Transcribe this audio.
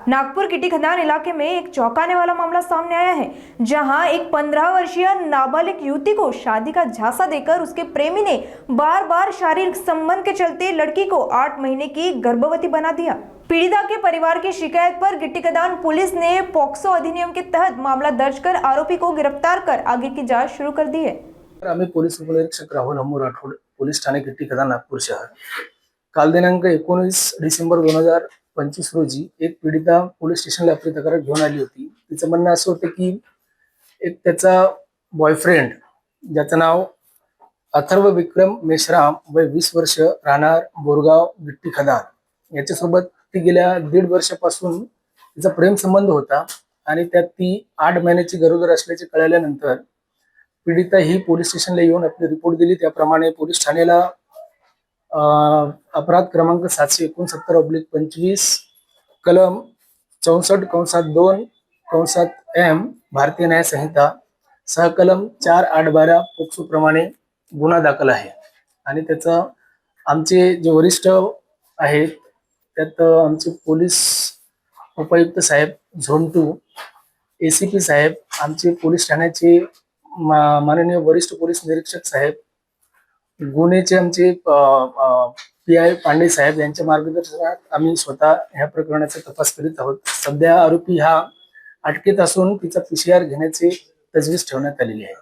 नागपुर गिट्टी खदान इलाके में एक चौंकाने वाला मामला सामने आया है, जहां एक 15 वर्षीय नाबालिग युवती को शादी का झांसा देकर उसके प्रेमी ने बार बार शारीरिक संबंध के चलते लड़की को 8 महीने की गर्भवती बना दिया। पीड़िता के परिवार की शिकायत पर गिट्टी खदान पुलिस ने पॉक्सो अधिनियम के तहत मामला दर्ज कर आरोपी को गिरफ्तार कर आगे की जाँच शुरू कर दी है। आम्ही पोलीस उपनिरीक्षक राहुल हम्मू राठोड, पोलीस ठाणे गिट्टी खदान, नागपूर शहर। काल दिनांक 19 डिसेंबर 2025 रोजी एक पीडिता पोलीस स्टेशनला आपली तक्रार घेऊन आली होती। तिचं म्हणणं असं होतं की एक त्याचा बॉयफ्रेंड, ज्याचं नाव अथर्व विक्रम मेश्राम, वय 20 वर्ष, राहणार बोरगाव गिट्टी खदान, याच्यासोबत ती गेल्या 1.5 वर्षापासून तिचा प्रेम संबंध होता आणि त्यात ती 8 महिन्याची गरोदर असल्याचे कळल्यानंतर पीडिता ही पोलीस स्टेशनला येऊन आपली रिपोर्ट दिली। त्याप्रमाणे पोलीस ठाण्याला अपराध क्रमांक 769/25 कलम 64(2)(m) भारतीय न्याय संहिता सहकलम 4812 पोक्सो प्रमाणे गुन्हा दाखल आहे। आणि त्याचा आमचे जे वरिष्ठ आहेत त्यात आमचे पोलीस उपायुक्त साहेब झोन 2, ACP साहेब, आमचे पोलीस ठाण्याचे माननीय वरिष्ठ पोलीस निरीक्षक साहेब, गुन्हेचे आमचे PI पांडे साहेब यांच्या मार्गदर्शनात आम्ही स्वतः ह्या प्रकरणाचा तपास करीत आहोत। सध्या आरोपी हा अटकेत असून तिचा PCR घेण्याची तजवीज ठेवण्यात आलेली आहे।